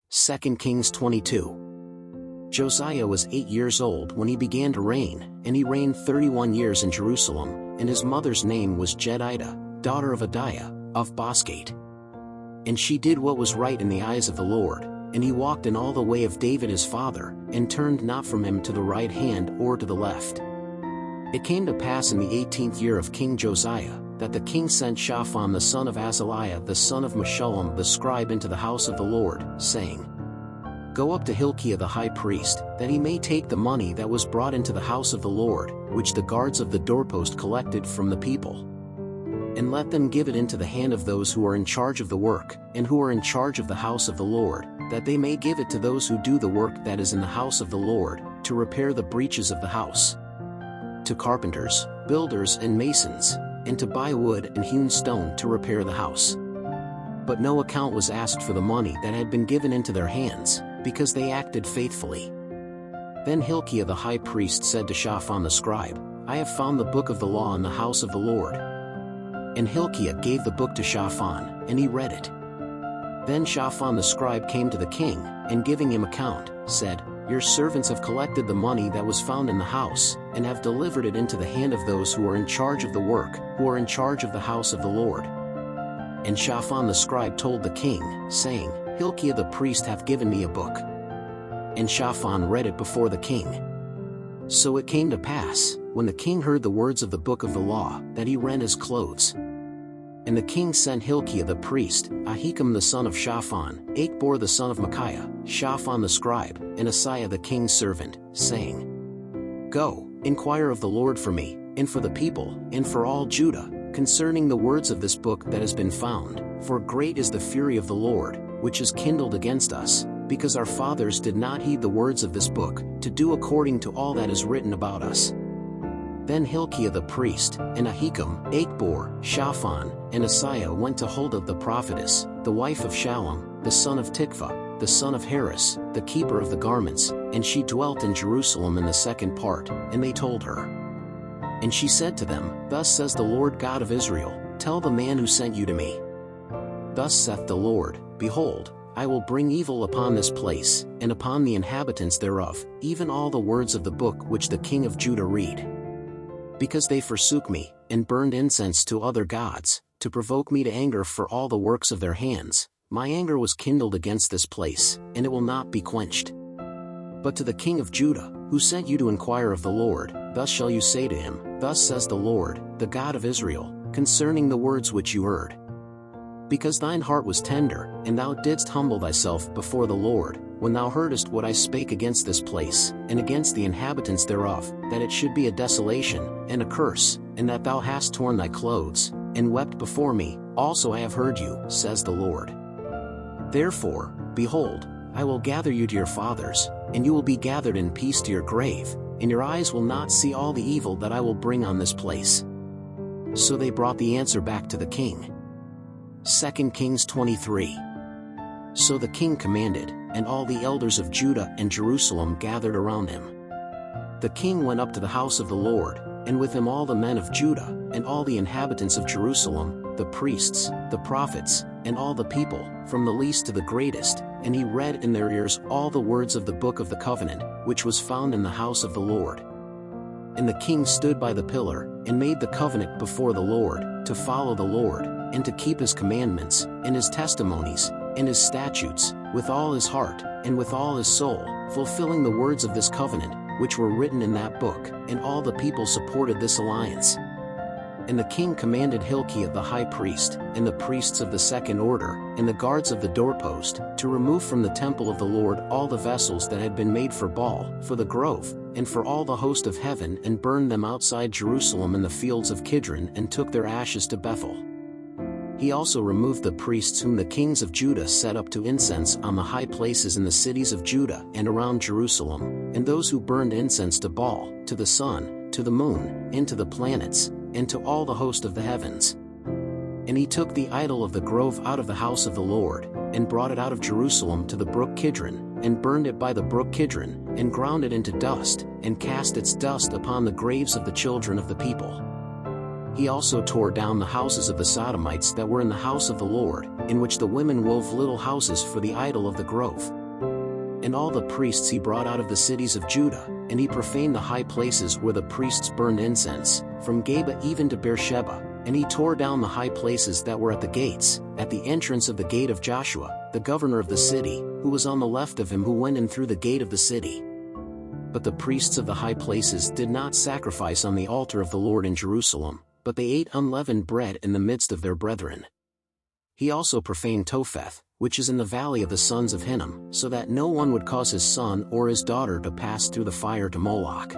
2 Kings 22. Josiah was 8 years old when he began to reign, and he reigned 31 years in Jerusalem, and his mother's name was Jedidah, daughter of Adiah, of Bosgate. And she did what was right in the eyes of the Lord, and he walked in all the way of David his father, and turned not from him to the right hand or to the left. It came to pass in the 18th year of King Josiah, that the king sent Shaphan the son of Azaliah the son of Meshullam the scribe into the house of the Lord, saying, Go up to Hilkiah the high priest, that he may take the money that was brought into the house of the Lord, which the guards of the doorpost collected from the people. And let them give it into the hand of those who are in charge of the work, and who are in charge of the house of the Lord, that they may give it to those who do the work that is in the house of the Lord, to repair the breaches of the house, to carpenters, builders and masons, and to buy wood and hewn stone to repair the house. But no account was asked for the money that had been given into their hands, because they acted faithfully. Then Hilkiah the high priest said to Shaphan the scribe, I have found the book of the law in the house of the Lord. And Hilkiah gave the book to Shaphan, and he read it. Then Shaphan the scribe came to the king, and giving him account, said, Your servants have collected the money that was found in the house, and have delivered it into the hand of those who are in charge of the work, who are in charge of the house of the Lord. And Shaphan the scribe told the king, saying, Hilkiah the priest hath given me a book. And Shaphan read it before the king. So it came to pass, when the king heard the words of the book of the law, that he rent his clothes. And the king sent Hilkiah the priest, Ahikam the son of Shaphan, Achbor the son of Micaiah, Shaphan the scribe, and Asaiah the king's servant, saying, Go, inquire of the Lord for me, and for the people, and for all Judah, concerning the words of this book that has been found, for great is the fury of the Lord, which is kindled against us, because our fathers did not heed the words of this book, to do according to all that is written about us. Then Hilkiah the priest, and Ahikam, Achbor, Shaphan, and Asaiah went to Huldah the prophetess, the wife of Shallum, the son of Tikvah, the son of Harris, the keeper of the garments, and she dwelt in Jerusalem in the second part, and they told her. And she said to them, Thus says the Lord God of Israel, Tell the man who sent you to me. Thus saith the Lord, Behold, I will bring evil upon this place, and upon the inhabitants thereof, even all the words of the book which the king of Judah read. Because they forsook me, and burned incense to other gods, to provoke me to anger for all the works of their hands, my anger was kindled against this place, and it will not be quenched. But to the king of Judah, who sent you to inquire of the Lord, thus shall you say to him, Thus says the Lord, the God of Israel, concerning the words which you heard. Because thine heart was tender, and thou didst humble thyself before the Lord, when thou heardest what I spake against this place, and against the inhabitants thereof, that it should be a desolation, and a curse, and that thou hast torn thy clothes, and wept before me, also I have heard you, says the Lord. Therefore, behold, I will gather you to your fathers, and you will be gathered in peace to your grave, and your eyes will not see all the evil that I will bring on this place. So they brought the answer back to the king. 2 Kings 23. So the king commanded, and all the elders of Judah and Jerusalem gathered around him. The king went up to the house of the Lord, and with him all the men of Judah, and all the inhabitants of Jerusalem, the priests, the prophets, and all the people, from the least to the greatest, and he read in their ears all the words of the book of the covenant, which was found in the house of the Lord. And the king stood by the pillar, and made the covenant before the Lord, to follow the Lord, and to keep his commandments, and his testimonies, and his statutes, with all his heart, and with all his soul, fulfilling the words of this covenant, which were written in that book, and all the people supported this alliance. And the king commanded Hilkiah the high priest, and the priests of the second order, and the guards of the doorpost, to remove from the temple of the Lord all the vessels that had been made for Baal, for the grove, and for all the host of heaven, and burned them outside Jerusalem in the fields of Kidron, and took their ashes to Bethel. He also removed the priests whom the kings of Judah set up to incense on the high places in the cities of Judah and around Jerusalem, and those who burned incense to Baal, to the sun, to the moon, and to the planets, and to all the host of the heavens. And he took the idol of the grove out of the house of the Lord, and brought it out of Jerusalem to the brook Kidron, and burned it by the brook Kidron, and ground it into dust, and cast its dust upon the graves of the children of the people. He also tore down the houses of the Sodomites that were in the house of the Lord, in which the women wove little houses for the idol of the grove. And all the priests he brought out of the cities of Judah, and he profaned the high places where the priests burned incense, from Geba even to Beersheba, and he tore down the high places that were at the gates, at the entrance of the gate of Joshua, the governor of the city, who was on the left of him who went in through the gate of the city. But the priests of the high places did not sacrifice on the altar of the Lord in Jerusalem, but they ate unleavened bread in the midst of their brethren. He also profaned Topheth, which is in the valley of the sons of Hinnom, so that no one would cause his son or his daughter to pass through the fire to Moloch.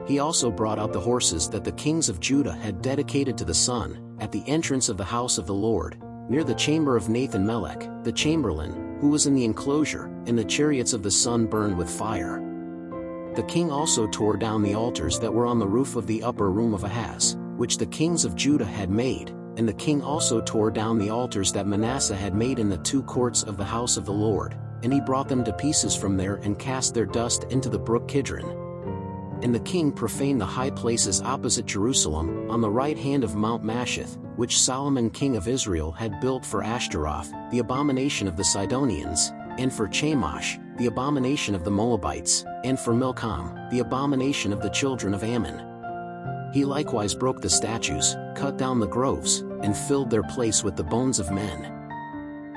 He also brought out the horses that the kings of Judah had dedicated to the sun, at the entrance of the house of the Lord, near the chamber of Nathan-Melech, the chamberlain, who was in the enclosure, and the chariots of the sun burned with fire. The king also tore down the altars that were on the roof of the upper room of Ahaz, which the kings of Judah had made, and the king also tore down the altars that Manasseh had made in the two courts of the house of the Lord, and he brought them to pieces from there and cast their dust into the brook Kidron. And the king profaned the high places opposite Jerusalem, on the right hand of Mount Masheth, which Solomon king of Israel had built for Ashtaroth, the abomination of the Sidonians, and for Chemosh, the abomination of the Moabites, and for Milcom, the abomination of the children of Ammon. He likewise broke the statues, cut down the groves, and filled their place with the bones of men.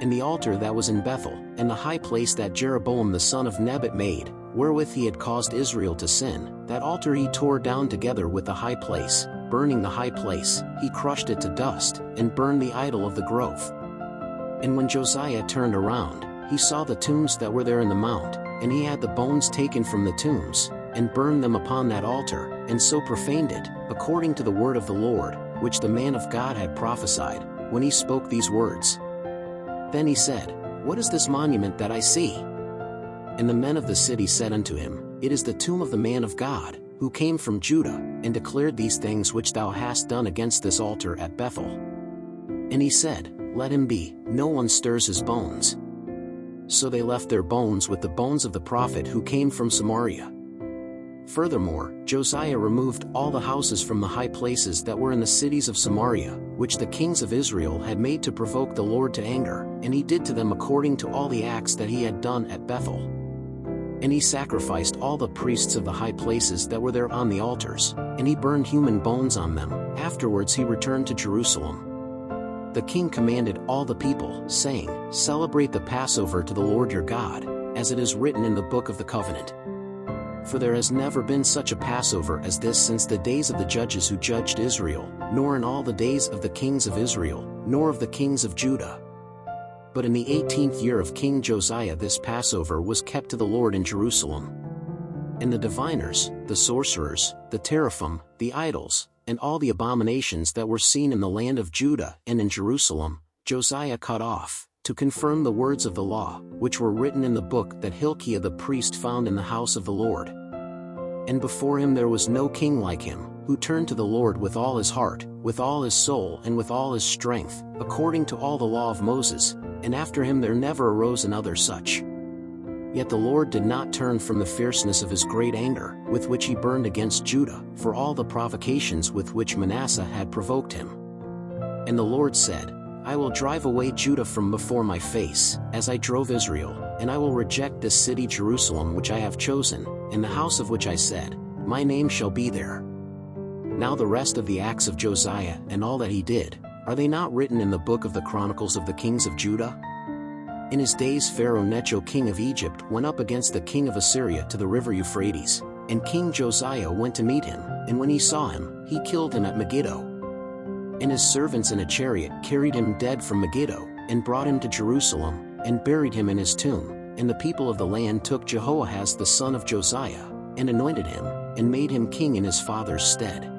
And the altar that was in Bethel, and the high place that Jeroboam the son of Nebat made, wherewith he had caused Israel to sin, that altar he tore down together with the high place, burning the high place, he crushed it to dust, and burned the idol of the grove. And when Josiah turned around, he saw the tombs that were there in the mount, and he had the bones taken from the tombs, and burned them upon that altar, and so profaned it, according to the word of the Lord, which the man of God had prophesied, when he spoke these words. Then he said, What is this monument that I see? And the men of the city said unto him, It is the tomb of the man of God, who came from Judah, and declared these things which thou hast done against this altar at Bethel. And he said, Let him be, no one stirs his bones. So they left their bones with the bones of the prophet who came from Samaria. Furthermore, Josiah removed all the houses from the high places that were in the cities of Samaria, which the kings of Israel had made to provoke the Lord to anger, and he did to them according to all the acts that he had done at Bethel. And he sacrificed all the priests of the high places that were there on the altars, and he burned human bones on them. Afterwards he returned to Jerusalem. The king commanded all the people, saying, Celebrate the Passover to the Lord your God, as it is written in the book of the covenant. For there has never been such a Passover as this since the days of the judges who judged Israel, nor in all the days of the kings of Israel, nor of the kings of Judah. But in the 18th year of King Josiah this Passover was kept to the Lord in Jerusalem. And the diviners, the sorcerers, the teraphim, the idols, and all the abominations that were seen in the land of Judah and in Jerusalem, Josiah cut off, to confirm the words of the law, which were written in the book that Hilkiah the priest found in the house of the Lord. And before him there was no king like him, who turned to the Lord with all his heart, with all his soul and with all his strength, according to all the law of Moses, and after him there never arose another such. Yet the Lord did not turn from the fierceness of his great anger, with which he burned against Judah, for all the provocations with which Manasseh had provoked him. And the Lord said, I will drive away Judah from before my face, as I drove Israel, and I will reject this city Jerusalem which I have chosen, and the house of which I said, My name shall be there. Now the rest of the acts of Josiah and all that he did, are they not written in the book of the Chronicles of the kings of Judah? In his days Pharaoh Necho king of Egypt went up against the king of Assyria to the river Euphrates, and King Josiah went to meet him, and when he saw him, he killed him at Megiddo. And his servants in a chariot carried him dead from Megiddo, and brought him to Jerusalem, and buried him in his tomb. And the people of the land took Jehoahaz the son of Josiah, and anointed him, and made him king in his father's stead.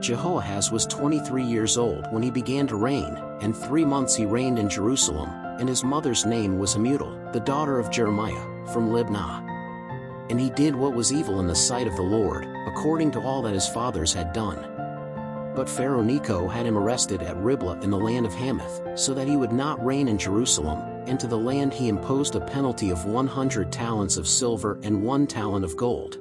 Jehoahaz was 23 years old when he began to reign, and 3 months he reigned in Jerusalem, and his mother's name was Hamutal, the daughter of Jeremiah, from Libnah. And he did what was evil in the sight of the Lord, according to all that his fathers had done. But Pharaoh Necho had him arrested at Riblah in the land of Hamath, so that he would not reign in Jerusalem, and to the land he imposed a penalty of 100 talents of silver and 1 talent of gold.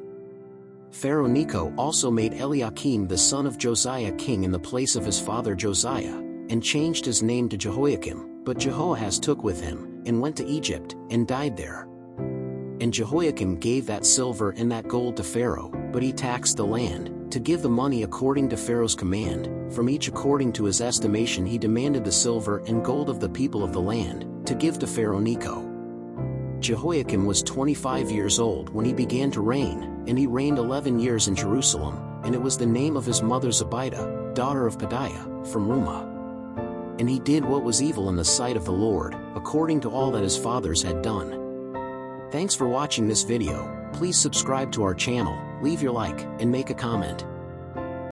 Pharaoh Necho also made Eliakim the son of Josiah king in the place of his father Josiah, and changed his name to Jehoiakim, But Jehoahaz took with him, and went to Egypt, and died there. And Jehoiakim gave that silver and that gold to Pharaoh, but he taxed the land, to give the money according to Pharaoh's command, from each according to his estimation he demanded the silver and gold of the people of the land, to give to Pharaoh Necho. Jehoiakim was 25 years old when he began to reign, and he reigned 11 years in Jerusalem, and it was the name of his mother Zebidah, daughter of Pedaiah, from Rumah. And he did what was evil in the sight of the Lord, according to all that his fathers had done. Thanks for watching this video. Please subscribe to our channel, leave your like, and make a comment.